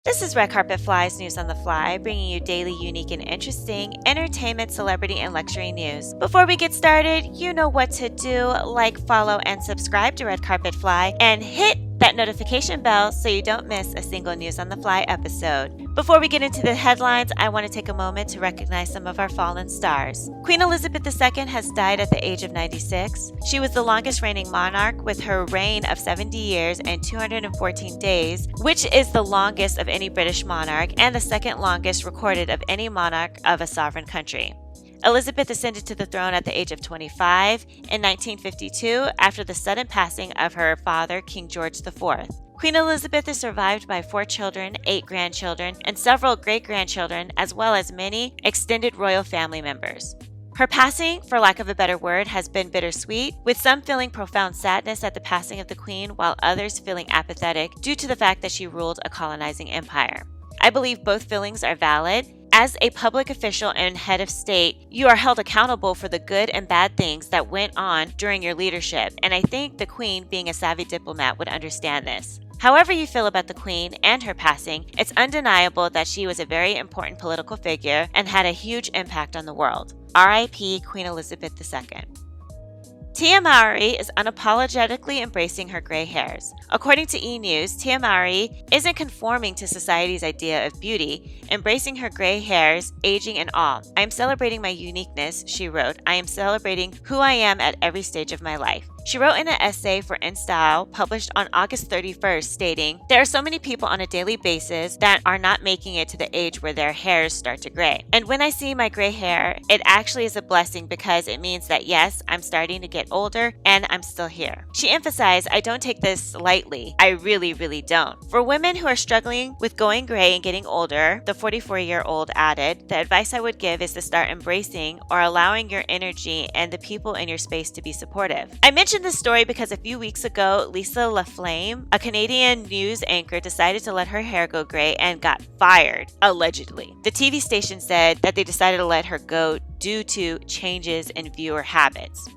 This is Red Carpet Fly's News on the Fly, bringing you daily, unique, and interesting entertainment, celebrity, and luxury news. Before we get started, you know what to do. Like, follow, and subscribe to Red Carpet Fly, and hit that notification bell so you don't miss a single News on the Fly episode. Before we get into the headlines, I want to take a moment to recognize some of our fallen stars. Queen Elizabeth II has died at the age of 96. She was the longest reigning monarch with her reign of 70 years and 214 days, which is the longest of any British monarch and the second longest recorded of any monarch of a sovereign country. Elizabeth ascended to the throne at the age of 25 in 1952 after the sudden passing of her father, King George IV. Queen Elizabeth is survived by 4 children, 8 grandchildren, and several great-grandchildren, as well as many extended royal family members. Her passing, for lack of a better word, has been bittersweet, with some feeling profound sadness at the passing of the Queen, while others feeling apathetic due to the fact that she ruled a colonizing empire. I believe both feelings are valid. As a public official and head of state, you are held accountable for the good and bad things that went on during your leadership, and I think the Queen, being a savvy diplomat, would understand this. However you feel about the Queen and her passing, it's undeniable that she was a very important political figure and had a huge impact on the world. R.I.P. Queen Elizabeth II. Tia Mowry is unapologetically embracing her gray hairs. According to E! News, Tia Mowry isn't conforming to society's idea of beauty, embracing her gray hairs, aging and all. "I am celebrating my uniqueness," she wrote. "I am celebrating who I am at every stage of my life." She wrote in an essay for InStyle published on August 31st, stating, "There are so many people on a daily basis that are not making it to the age where their hairs start to gray. And when I see my gray hair, it actually is a blessing because it means that yes, I'm starting to get older and I'm still here." She emphasized, "I don't take this lightly. I really, really don't." For women who are struggling with going gray and getting older, the 44-year-old added, "The advice I would give is to start embracing or allowing your energy and the people in your space to be supportive." I mentioned this story because a few weeks ago, Lisa LaFlamme, a Canadian news anchor, decided to let her hair go gray and got fired, allegedly. The TV station said that they decided to let her go due to changes in viewer habits.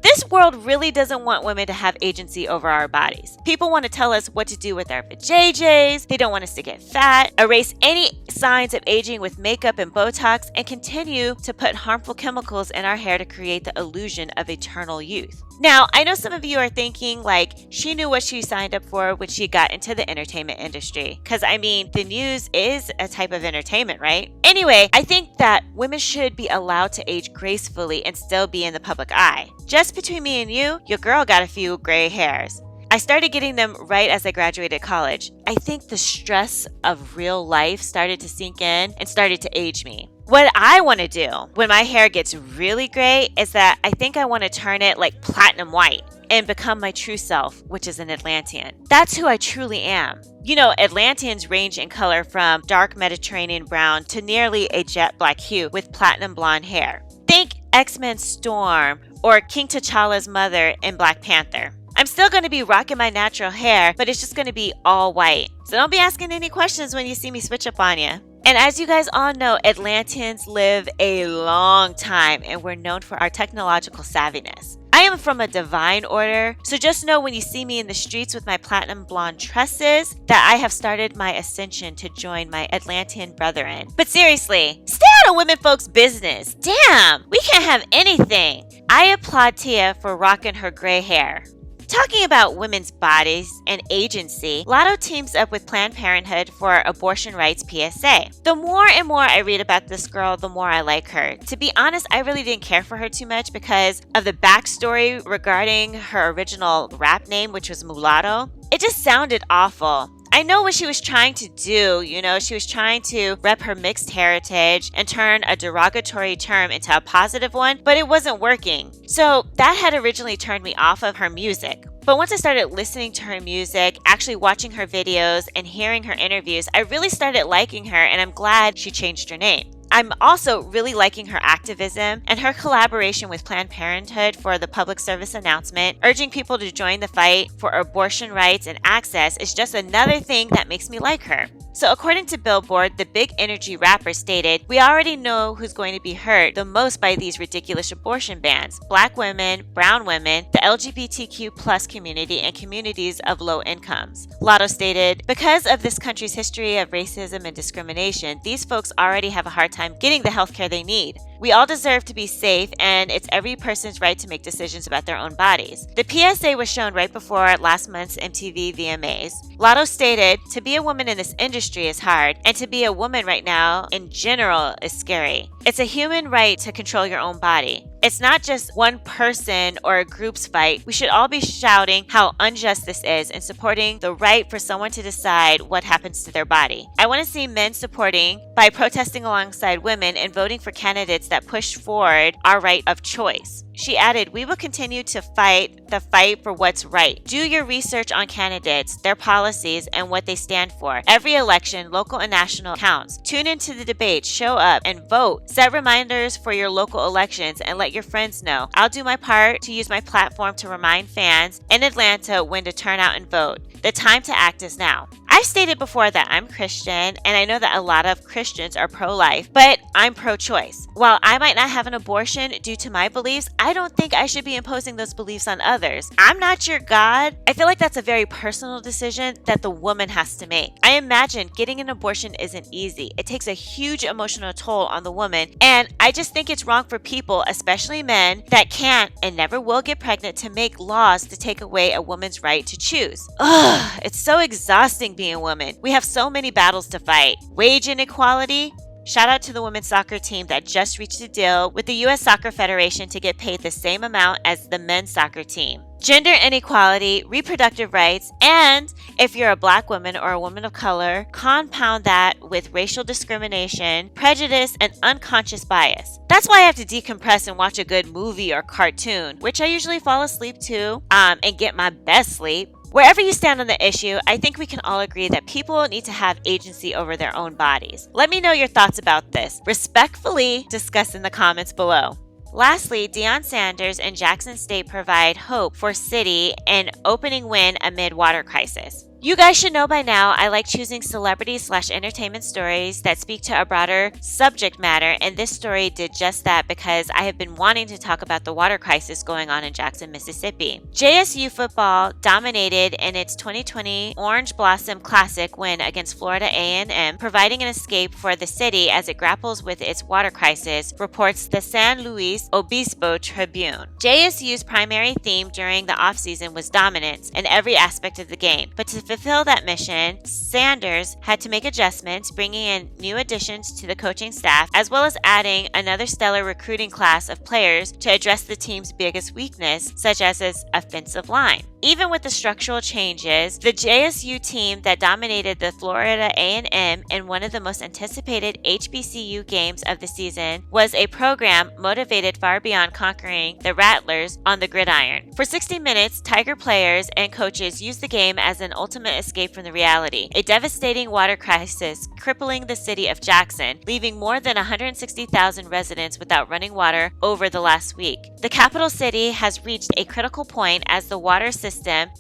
This world really doesn't want women to have agency over our bodies. People want to tell us what to do with our vajayjays. They don't want us to get fat, erase any signs of aging with makeup and Botox, and continue to put harmful chemicals in our hair to create the illusion of eternal youth. Now, I know some of you are thinking, like, she knew what she signed up for when she got into the entertainment industry. Because, I mean, the news is a type of entertainment, right? Anyway, I think that women should be allowed to age gracefully and still be in the public eye. Just between me and you, your girl got a few gray hairs. I started getting them right as I graduated college. I think the stress of real life started to sink in and started to age me. What I want to do when my hair gets really gray is that I think I want to turn it like platinum white and become my true self, which is an Atlantean. That's who I truly am. You know, Atlanteans range in color from dark Mediterranean brown to nearly a jet black hue with platinum blonde hair. Think X-Men Storm or King T'Challa's mother in Black Panther. I'm still going to be rocking my natural hair, but it's just going to be all white. So don't be asking any questions when you see me switch up on you. And as you guys all know, Atlanteans live a long time and we're known for our technological savviness. I am from a divine order, so just know when you see me in the streets with my platinum blonde tresses that I have started my ascension to join my Atlantean brethren. But seriously, stay out of women folks' business. Damn, we can't have anything. I applaud Tia for rocking her gray hair. Talking about women's bodies and agency, Lotto teams up with Planned Parenthood for abortion rights PSA. The more and more I read about this girl, the more I like her. To be honest, I really didn't care for her too much because of the backstory regarding her original rap name, which was Mulatto. It just sounded awful. I know what she was trying to do, she was trying to rep her mixed heritage and turn a derogatory term into a positive one, but it wasn't working. So that had originally turned me off of her music. But once I started listening to her music, actually watching her videos and hearing her interviews, I really started liking her and I'm glad she changed her name. I'm also really liking her activism and her collaboration with Planned Parenthood for the public service announcement. Urging people to join the fight for abortion rights and access is just another thing that makes me like her. So according to Billboard, the big energy rapper stated, "We already know who's going to be hurt the most by these ridiculous abortion bans: Black women, brown women, the LGBTQ plus community, and communities of low incomes." Lotto stated, "Because of this country's history of racism and discrimination, these folks already have a hard time getting the health care they need. We all deserve to be safe, and it's every person's right to make decisions about their own bodies." The PSA was shown right before last month's MTV VMAs. Lotto stated, "To be a woman in this industry is hard, and to be a woman right now in general is scary. It's a human right to control your own body. It's not just one person or a group's fight. We should all be shouting how unjust this is and supporting the right for someone to decide what happens to their body. I want to see men supporting by protesting alongside women and voting for candidates that push forward our right of choice." She added, "We will continue to fight the fight for what's right. Do your research on candidates, their policies, and what they stand for. Every election, local and national, counts. Tune into the debate, show up, and vote. Set reminders for your local elections and let your friends know. I'll do my part to use my platform to remind fans in Atlanta when to turn out and vote. The time to act is now." I've stated before that I'm Christian, and I know that a lot of Christians are pro-life, but I'm pro-choice. While I might not have an abortion due to my beliefs, I don't think I should be imposing those beliefs on others. I'm not your God. I feel like that's a very personal decision that the woman has to make. I imagine getting an abortion isn't easy. It takes a huge emotional toll on the woman, and I just think it's wrong for people, especially men, that can't and never will get pregnant to make laws to take away a woman's right to choose. Ugh, it's so exhausting being a woman. We have so many battles to fight. Wage inequality. Shout out to the women's soccer team that just reached a deal with the U.S. Soccer Federation to get paid the same amount as the men's soccer team. Gender inequality, reproductive rights, and if you're a Black woman or a woman of color, compound that with racial discrimination, prejudice, and unconscious bias. That's why I have to decompress and watch a good movie or cartoon, which I usually fall asleep to and get my best sleep. Wherever you stand on the issue, I think we can all agree that people need to have agency over their own bodies. Let me know your thoughts about this. Respectfully discuss in the comments below. Lastly, Deion Sanders and Jackson State provide hope for City in opening win amid water crisis. You guys should know by now I like choosing celebrity/entertainment stories that speak to a broader subject matter, and this story did just that because I have been wanting to talk about the water crisis going on in Jackson, Mississippi. JSU football dominated in its 2020 Orange Blossom Classic win against Florida A&M, providing an escape for the city as it grapples with its water crisis, reports the San Luis Obispo Tribune. JSU's primary theme during the offseason was dominance in every aspect of the game, but to fulfill that mission, Sanders had to make adjustments, bringing in new additions to the coaching staff, as well as adding another stellar recruiting class of players to address the team's biggest weakness, such as its offensive line. Even with the structural changes, the JSU team that dominated the Florida A&M in one of the most anticipated HBCU games of the season was a program motivated far beyond conquering the Rattlers on the gridiron. For 60 minutes, Tiger players and coaches used the game as an ultimate escape from the reality, a devastating water crisis crippling the city of Jackson, leaving more than 160,000 residents without running water over the last week. The capital city has reached a critical point as the water system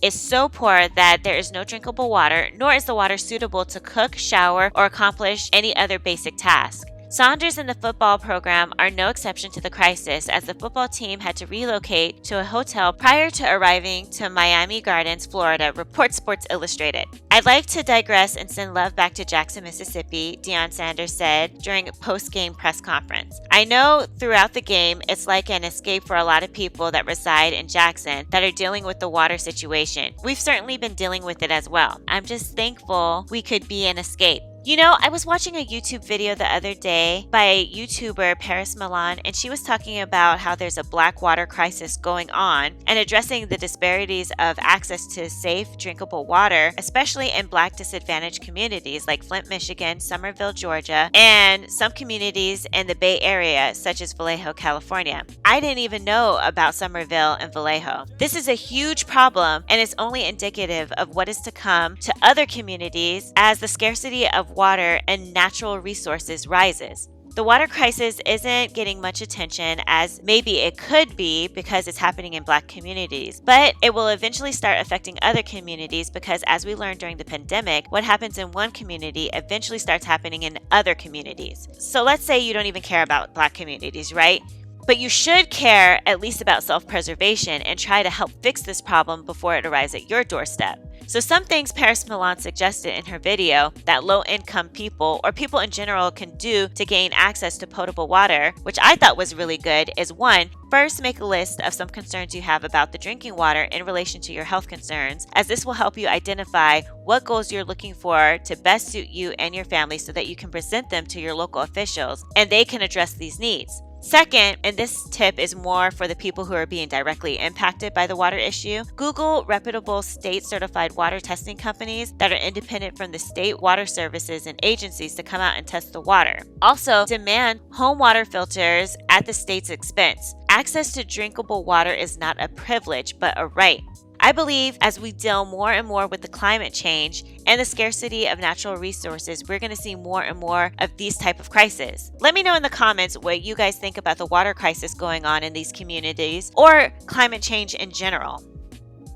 is so poor that there is no drinkable water, nor is the water suitable to cook, shower, or accomplish any other basic task. Saunders and the football program are no exception to the crisis, as the football team had to relocate to a hotel prior to arriving to Miami Gardens, Florida, reports Sports Illustrated. "I'd like to digress and send love back to Jackson, Mississippi," Deion Sanders said during a post-game press conference. "I know throughout the game it's like an escape for a lot of people that reside in Jackson that are dealing with the water situation. We've certainly been dealing with it as well. I'm just thankful we could be an escape." You know, I was watching a YouTube video the other day by YouTuber Paris Milan, and she was talking about how there's a black water crisis going on and addressing the disparities of access to safe, drinkable water, especially in black disadvantaged communities like Flint, Michigan, Somerville, Georgia, and some communities in the Bay Area, such as Vallejo, California. I didn't even know about Somerville and Vallejo. This is a huge problem, and it's only indicative of what is to come to other communities as the scarcity of water and natural resources rises. The water crisis isn't getting much attention as maybe it could be because it's happening in Black communities, but it will eventually start affecting other communities because, as we learned during the pandemic, what happens in one community eventually starts happening in other communities. So let's say you don't even care about Black communities, right? But you should care at least about self-preservation and try to help fix this problem before it arrives at your doorstep. So some things Paris Milan suggested in her video that low-income people or people in general can do to gain access to potable water, which I thought was really good, is 1. First, make a list of some concerns you have about the drinking water in relation to your health concerns, as this will help you identify what goals you're looking for to best suit you and your family so that you can present them to your local officials and they can address these needs. Second, and this tip is more for the people who are being directly impacted by the water issue, Google reputable state-certified water testing companies that are independent from the state water services and agencies to come out and test the water. Also, demand home water filters at the state's expense. Access to drinkable water is not a privilege, but a right. I believe as we deal more and more with the climate change and the scarcity of natural resources, we're going to see more and more of these type of crises. Let me know in the comments what you guys think about the water crisis going on in these communities or climate change in general.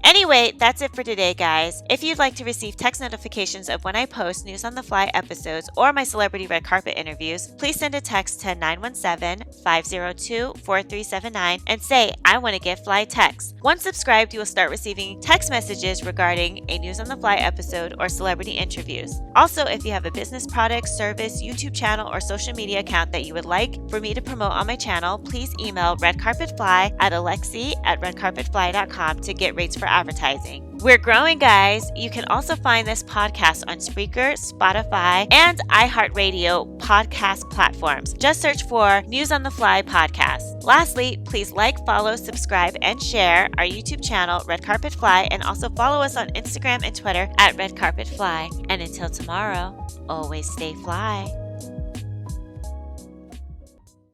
Anyway, that's it for today, guys. If you'd like to receive text notifications of when I post News on the Fly episodes or my celebrity red carpet interviews, please send a text to 917-502-4379 and say, I want to get fly text. Once subscribed, you will start receiving text messages regarding a News on the Fly episode or celebrity interviews. Also, if you have a business product, service, YouTube channel, or social media account that you would like for me to promote on my channel, please email redcarpetfly@alexi@redcarpetfly.com to get rates for advertising. We're growing, guys. You can also find this podcast on Spreaker, Spotify, and iHeart Radio podcast platforms. Just search for News on the Fly podcast. Lastly, please like, follow, subscribe, and share our YouTube channel, Red Carpet Fly, and also follow us on Instagram and Twitter at Red Carpet Fly. And until tomorrow, always stay fly.